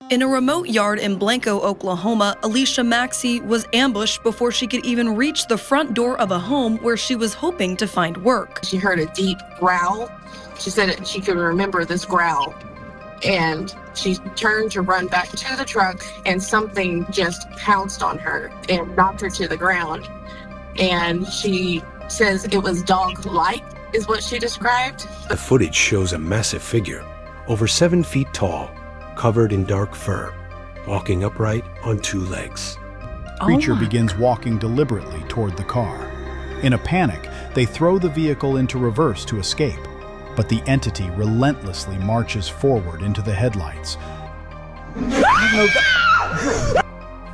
In a remote yard in Blanco, Oklahoma, Alicia Maxey was ambushed before she could even reach the front door of a home where she was hoping to find work. She heard a deep growl. She said that she could remember this growl. And she turned to run back to the truck, and something just pounced on her and knocked her to the ground. And she says it was dog-like, is what she described. The footage shows a massive figure, over 7 feet tall, covered in dark fur, walking upright on 2 legs. The creature begins walking deliberately toward the car. In a panic, they throw the vehicle into reverse to escape, but the entity relentlessly marches forward into the headlights.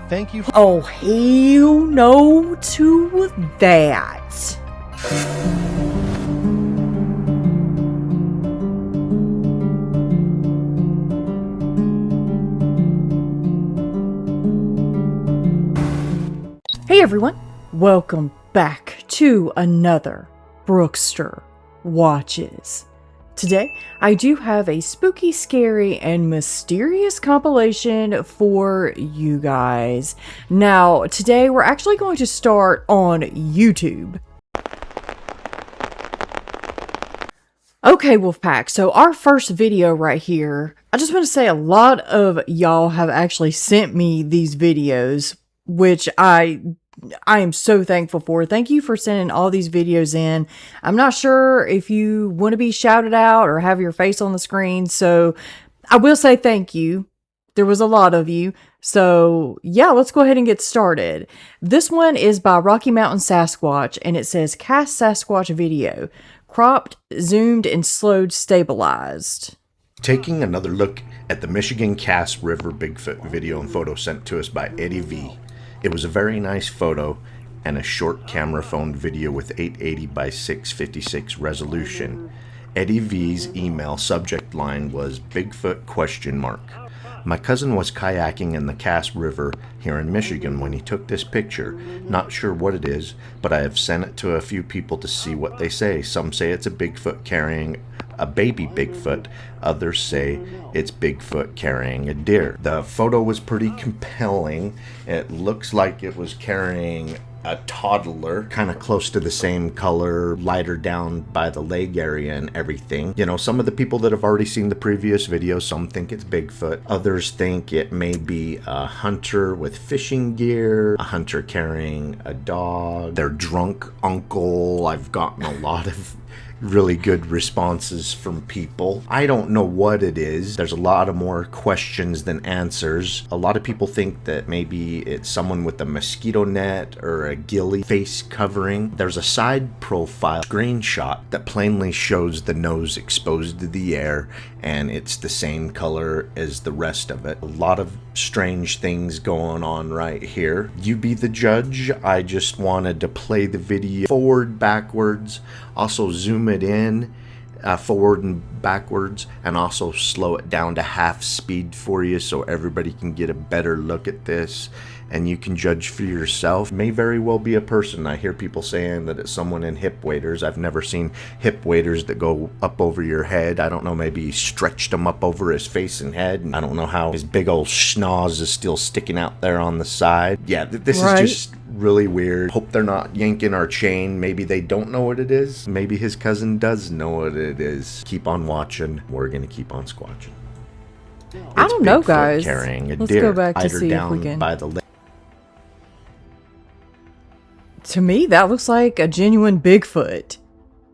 Thank you. Oh, hell no to that. Hey everyone, welcome back to another Brookster Watches. Today, I do have a spooky, scary, and mysterious compilation for you guys. Now, today we're actually going to start on YouTube. Okay, Wolfpack, so our first video right here, I just want to say a lot of y'all have actually sent me these videos, which I am so thankful for. Thank you for sending all these videos in. I'm not sure if you want to be shouted out or have your face on the screen, so I will say thank you. There was a lot of you. So yeah, let's go ahead and get started. This one is by Rocky Mountain Sasquatch, and it says Cast Sasquatch Video. Cropped, zoomed, and slowed stabilized. Taking another look at the Michigan Cass River Bigfoot video and photo sent to us by Eddie V. It was a very nice photo and a short camera phone video with 880 by 656 resolution. Eddie V's email subject line was Bigfoot ? My cousin was kayaking in the Cass River here in Michigan when he took this picture. Not sure what it is, but I have sent it to a few people to see what they say. Some say it's a Bigfoot carrying a baby Bigfoot. Others say it's Bigfoot carrying a deer. The photo was pretty compelling. It looks like it was carrying a toddler, kind of close to the same color, lighter down by the leg area and everything. You know, some of the people that have already seen the previous video, some think it's Bigfoot. Others think it may be a hunter with fishing gear, a hunter carrying a dog, their drunk uncle. I've gotten a lot of really good responses from people. I don't know what it is. There's a lot of more questions than answers. A lot of people think that maybe it's someone with a mosquito net or a ghillie face covering. There's a side profile screenshot that plainly shows the nose exposed to the air, and it's the same color as the rest of it. A lot of strange things going on right here. You be the judge. I just wanted to play the video forward, backwards, also zoom it in forward and backwards, and also slow it down to half speed for you so everybody can get a better look at this and you can judge for yourself. May very well be a person. I hear people saying that it's someone in hip waders. I've never seen hip waders that go up over your head. I don't know, maybe he stretched them up over his face and head. I don't know how his big old schnoz is still sticking out there on the side. Yeah, this is just really weird. Hope they're not yanking our chain. Maybe they don't know what it is. Maybe his cousin does know what it is. Keep on watching. We're gonna keep on squatching. I don't know, guys. Carrying a Let's deer. go back to Either see if down we can. by the leg. To me, that looks like a genuine Bigfoot.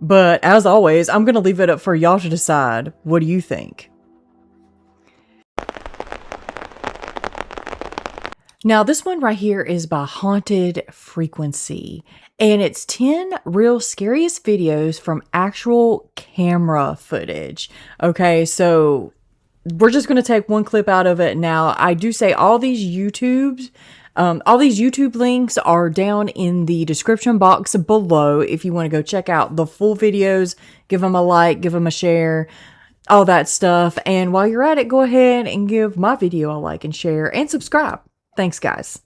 But as always, I'm going to leave it up for y'all to decide. What do you think? Now, this one right here is by Haunted Frequency. And it's 10 real scariest videos from actual camera footage. Okay, so we're just going to take one clip out of it. Now, I do say all these YouTube links are down in the description box below if you want to go check out the full videos, give them a like, give them a share, all that stuff. And while you're at it, go ahead and give my video a like and share and subscribe. Thanks, guys.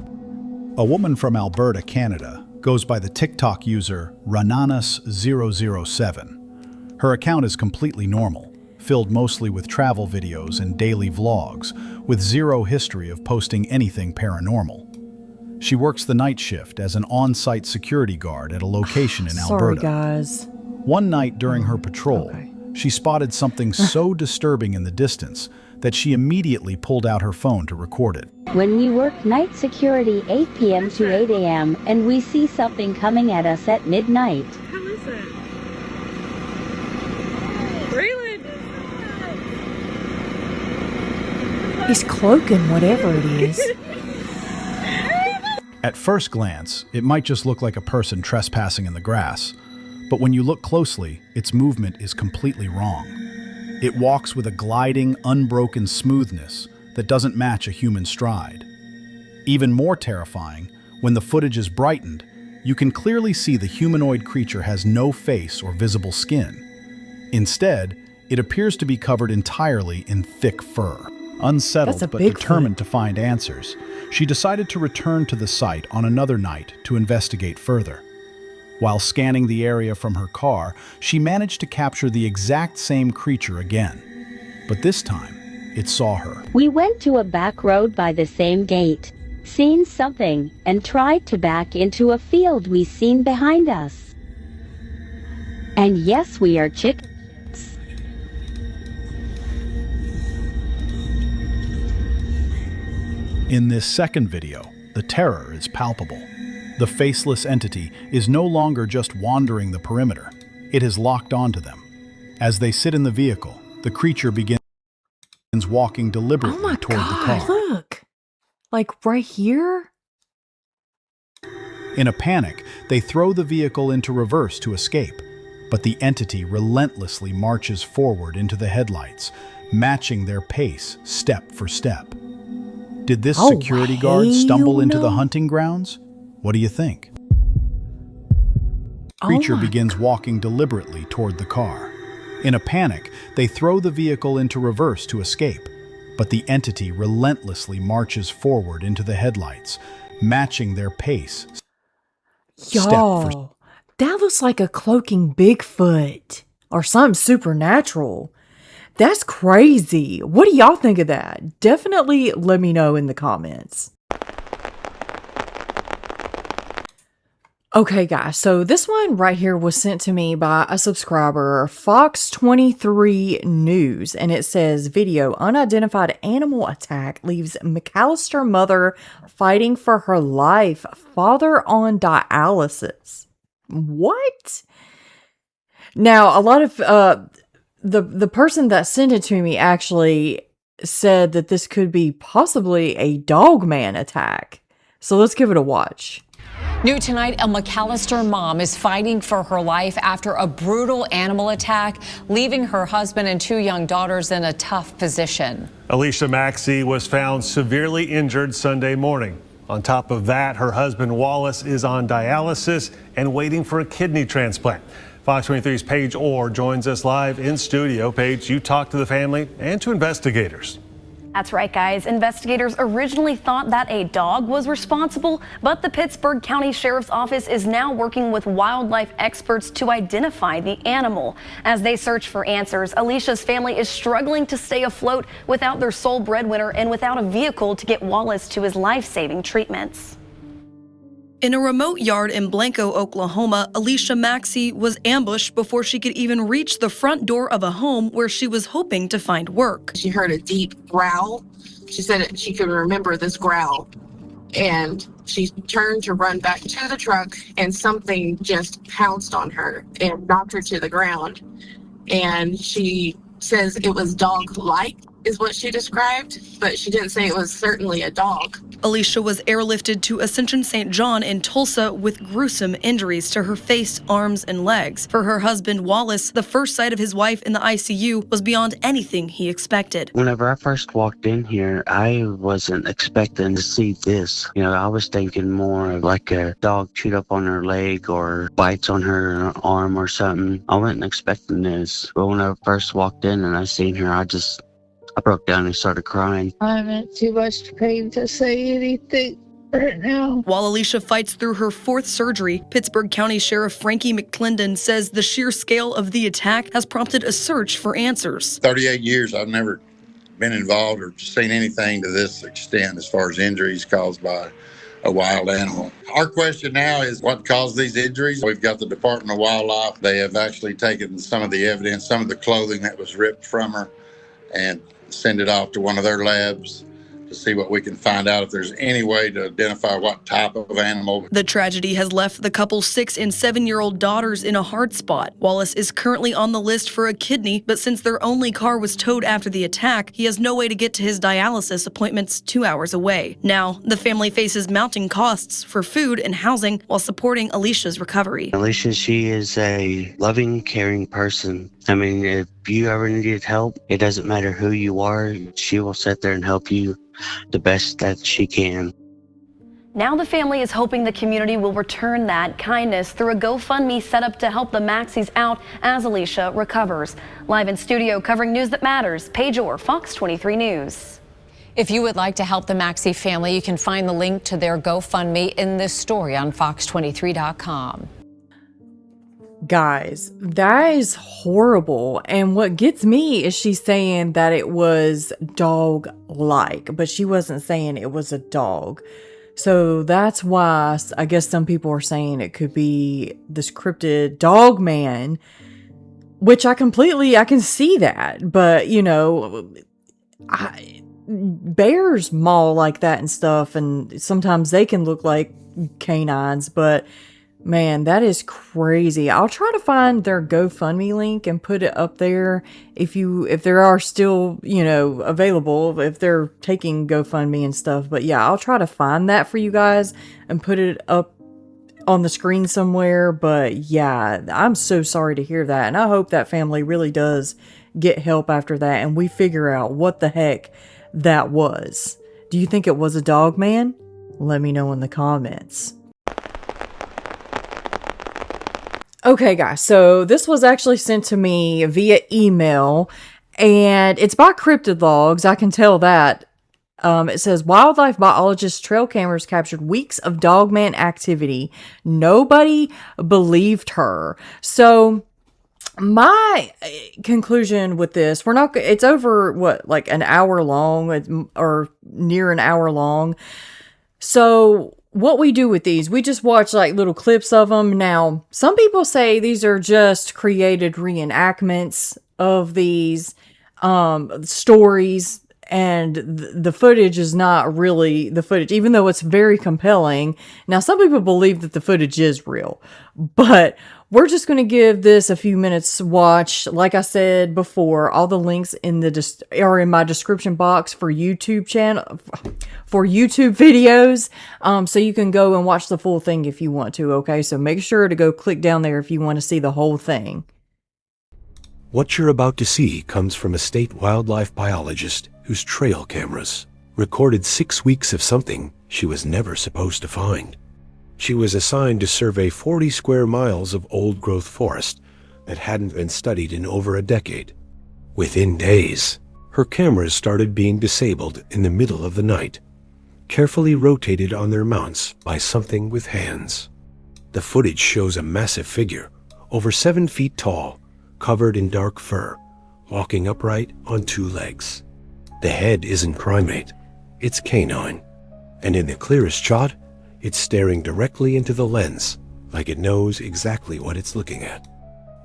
A woman from Alberta, Canada, goes by the TikTok user Rananas007. Her account is completely normal, filled mostly with travel videos and daily vlogs, with zero history of posting anything paranormal. She works the night shift as an on-site security guard at a location in Alberta. Sorry, guys. One night during her patrol, she spotted something so disturbing in the distance that she immediately pulled out her phone to record it. When we work night security 8 p.m. to 8 a.m. and we see something coming at us at midnight. How is it? Raylan! He's cloaking whatever it is. At first glance, it might just look like a person trespassing in the grass, but when you look closely, its movement is completely wrong. It walks with a gliding, unbroken smoothness that doesn't match a human stride. Even more terrifying, when the footage is brightened, you can clearly see the humanoid creature has no face or visible skin. Instead, it appears to be covered entirely in thick fur. Unsettled but determined to find answers, she decided to return to the site on another night to investigate further. While scanning the area from her car, she managed to capture the exact same creature again. But this time, it saw her. We went to a back road by the same gate, seen something, and tried to back into a field we seen behind us. And yes, we are chickens. In this second video, the terror is palpable. The faceless entity is no longer just wandering the perimeter. It has locked onto them. As they sit in the vehicle, the creature begins walking deliberately toward the car. Look! Like right here? In a panic, they throw the vehicle into reverse to escape, but the entity relentlessly marches forward into the headlights, matching their pace step for step. Did this security guard stumble into the hunting grounds? What do you think? The creature begins walking deliberately toward the car. In a panic, they throw the vehicle into reverse to escape, but the entity relentlessly marches forward into the headlights, matching their pace. Y'all, that looks like a cloaking Bigfoot or something supernatural. That's crazy. What do y'all think of that? Definitely let me know in the comments. Okay, guys, so this one right here was sent to me by a subscriber, Fox23 News, and it says, video, unidentified animal attack leaves McAllister mother fighting for her life, father on dialysis. What? Now, a lot of, the person that sent it to me actually said that this could be possibly a Dogman attack. So let's give it a watch. New tonight, a McAllister mom is fighting for her life after a brutal animal attack, leaving her husband and 2 young daughters in a tough position. Alicia Maxey was found severely injured Sunday morning. On top of that, her husband Wallace is on dialysis and waiting for a kidney transplant. Fox 23's Paige Orr joins us live in studio. Paige, you talked to the family and to investigators. That's right, guys. Investigators originally thought that a dog was responsible, but the Pittsburgh County Sheriff's Office is now working with wildlife experts to identify the animal. As they search for answers, Alicia's family is struggling to stay afloat without their sole breadwinner and without a vehicle to get Wallace to his life-saving treatments. In a remote yard in Blanco, Oklahoma, Alicia Maxey was ambushed before she could even reach the front door of a home where she was hoping to find work. She heard a deep growl. She said she could remember this growl. And she turned to run back to the truck, and something just pounced on her and knocked her to the ground. And she says it was dog-like, is what she described, but she didn't say it was certainly a dog. Alicia was airlifted to Ascension St. John in Tulsa with gruesome injuries to her face, arms, and legs. For her husband, Wallace, the first sight of his wife in the ICU was beyond anything he expected. Whenever I first walked in here, I wasn't expecting to see this. I was thinking more of like a dog chewed up on her leg or bites on her arm or something. I wasn't expecting this. But when I first walked in and I seen her, I broke down and started crying. I'm in too much pain to say anything. right now. While Alicia fights through her 4th surgery, Pittsburgh County Sheriff Frankie McClendon says the sheer scale of the attack has prompted a search for answers. 38 years, I've never been involved or seen anything to this extent as far as injuries caused by a wild animal. Our question now is what caused these injuries? We've got the Department of Wildlife. They have actually taken some of the evidence, some of the clothing that was ripped from her, and send it off to one of their labs to see what we can find out if there's any way to identify what type of animal. The tragedy has left the couple's 6- and 7-year-old daughters in a hard spot. Wallace is currently on the list for a kidney, but since their only car was towed after the attack, he has no way to get to his dialysis appointments 2 hours away. Now, the family faces mounting costs for food and housing while supporting Alicia's recovery. Alicia, she is a loving, caring person. I mean, if you ever needed help, it doesn't matter who you are, she will sit there and help you the best that she can. Now the family is hoping the community will return that kindness through a GoFundMe set up to help the Maxies out as Alicia recovers. Live in studio covering news that matters, Paige Orr, Fox 23 News. If you would like to help the Maxey family, you can find the link to their GoFundMe in this story on fox23.com. Guys, that is horrible. And what gets me is she's saying that it was dog-like, but she wasn't saying it was a dog. So that's why I guess some people are saying it could be this cryptid Dogman, which I can see that. But, you know, bears maul like that and stuff, and sometimes they can look like canines, but man, that is crazy. I'll try to find their GoFundMe link and put it up there if there are still, you know, available, if they're taking GoFundMe and stuff. But yeah, I'll try to find that for you guys and put it up on the screen somewhere. But yeah, I'm so sorry to hear that. And I hope that family really does get help after that and we figure out what the heck that was. Do you think it was a dog man? Let me know in the comments. Okay, guys, so this was actually sent to me via email, and it's by Cryptid Logs. I can tell that. It says, wildlife biologist trail cameras captured weeks of Dogman activity. Nobody believed her. So my conclusion with this, it's over, like an hour long, or near an hour long. So what we do with these, we just watch like little clips of them. Now, some people say these are just created reenactments of these stories, and the footage is not really the footage, even though it's very compelling. Now, some people believe that the footage is real, but we're just going to give this a few minutes to watch. Like I said before, all the links are in my description box for YouTube videos. So you can go and watch the full thing if you want to. Okay, so make sure to go click down there if you want to see the whole thing. What you're about to see comes from a state wildlife biologist whose trail cameras recorded 6 weeks of something she was never supposed to find. She was assigned to survey 40 square miles of old-growth forest that hadn't been studied in over a decade. Within days, her cameras started being disabled in the middle of the night, carefully rotated on their mounts by something with hands. The footage shows a massive figure, over 7 feet tall, covered in dark fur, walking upright on 2 legs. The head isn't primate, it's canine, and in the clearest shot, it's staring directly into the lens, like it knows exactly what it's looking at.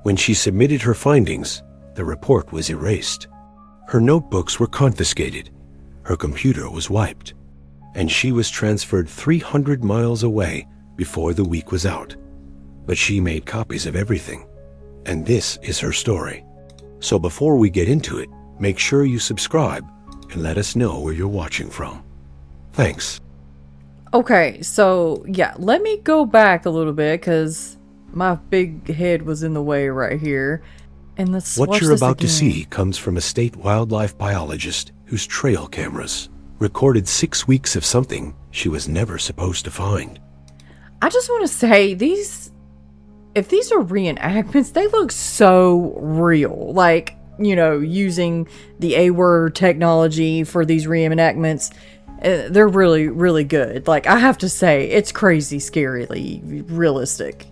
When she submitted her findings, the report was erased. Her notebooks were confiscated, her computer was wiped, and she was transferred 300 miles away before the week was out. But she made copies of everything, and this is her story. So before we get into it, make sure you subscribe and let us know where you're watching from. Thanks. Okay, so yeah, let me go back a little bit because my big head was in the way right here. And let's watch What you're this about again. to see comes from a state wildlife biologist whose trail cameras recorded 6 weeks of something she was never supposed to find. I just want to say, if these are reenactments, they look so real. Like, you know, using the A-word technology for these reenactments. They're really, really good. Like, I have to say, it's crazy, scarily realistic.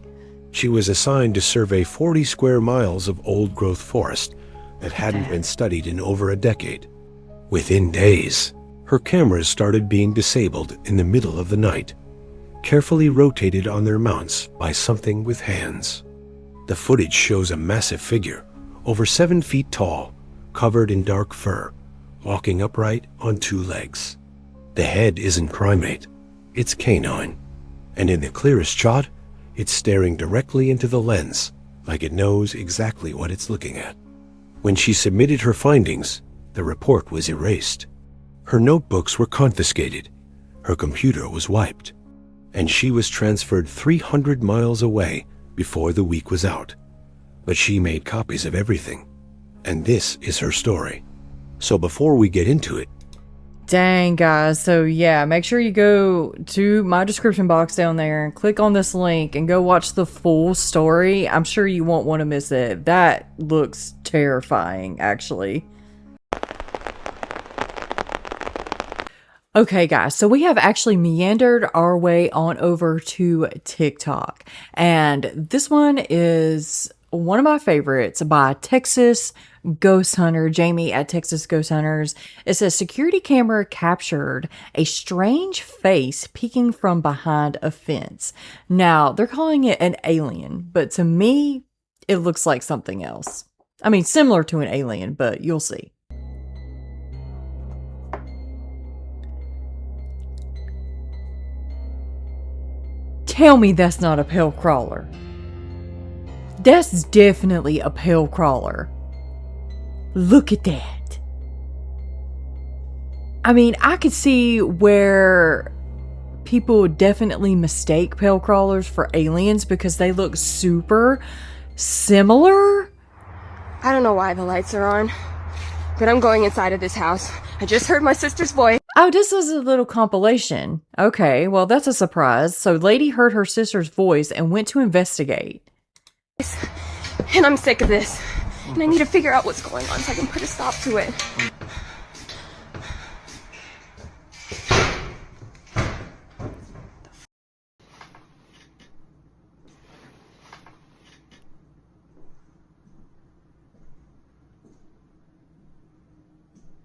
She was assigned to survey 40 square miles of old-growth forest that hadn't been studied in over a decade. Within days, her cameras started being disabled in the middle of the night, carefully rotated on their mounts by something with hands. The footage shows a massive figure, over 7 feet tall, covered in dark fur, walking upright on 2 legs. The head isn't primate, it's canine, and in the clearest shot, it's staring directly into the lens, like it knows exactly what it's looking at. When she submitted her findings, the report was erased. Her notebooks were confiscated, her computer was wiped, and she was transferred 300 miles away before the week was out. But she made copies of everything, and this is her story. So before we get into it, Dang, guys. So yeah, make sure you go to my description box down there and click on this link and go watch the full story. I'm sure you won't want to miss it. That looks terrifying, actually. Okay, guys, so we have actually meandered our way on over to TikTok. And this one is one of my favorites by Texas Ghost Hunter, Jamie at Texas Ghost Hunters. It says, security camera captured a strange face peeking from behind a fence. Now, they're calling it an alien, but to me, it looks like something else. I mean, similar to an alien, but you'll see. Tell me that's not a pale crawler. That's definitely a pale crawler. Look at that. I mean, I could see where people would definitely mistake pale crawlers for aliens because they look super similar. I don't know why the lights are on, but I'm going inside of this house. I just heard my sister's voice. Oh, this is a little compilation. Okay, well, that's a surprise. So, lady heard her sister's voice and went to investigate. And I'm sick of this. And I need to figure out what's going on so I can put a stop to it.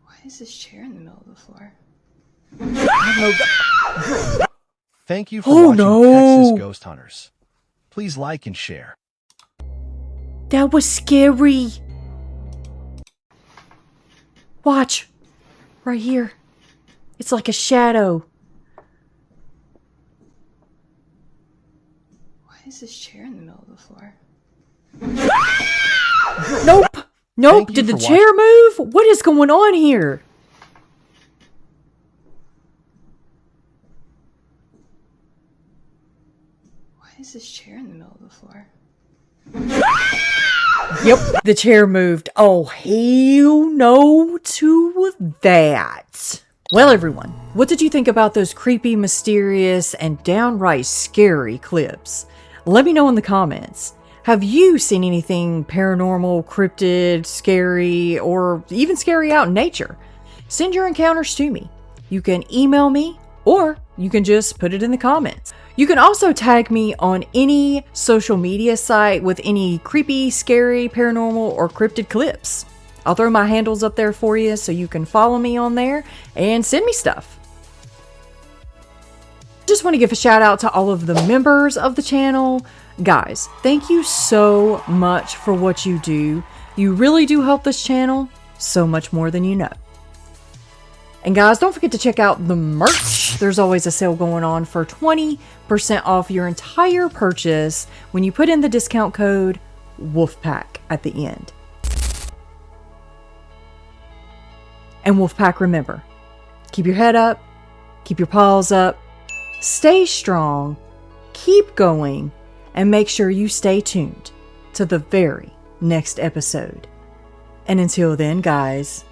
Why is this chair in the middle of the floor? Thank you for watching Texas Ghost Hunters. Please like and share. That was scary. Watch. Right here. It's like a shadow. Why is this chair in the middle of the floor? Nope. Nope. Did the chair move? What is going on here? Why is this chair in the middle of the floor? Yep, the chair moved. Oh, hell no to that. Well, everyone, what did you think about those creepy, mysterious, and downright scary clips? Let me know in the comments. Have you seen anything paranormal, cryptid, scary, or even scary out in nature? Send your encounters to me. You can email me, or you can just put it in the comments. You can also tag me on any social media site with any creepy, scary, paranormal, or cryptid clips. I'll throw my handles up there for you so you can follow me on there and send me stuff. Just want to give a shout out to all of the members of the channel. Guys, thank you so much for what you do. You really do help this channel so much more than you know. And guys, don't forget to check out the merch. There's always a sale going on for 20% off your entire purchase when you put in the discount code WOLFPACK at the end. And WOLFPACK, remember, keep your head up, keep your paws up, stay strong, keep going, and make sure you stay tuned to the very next episode. And until then, guys,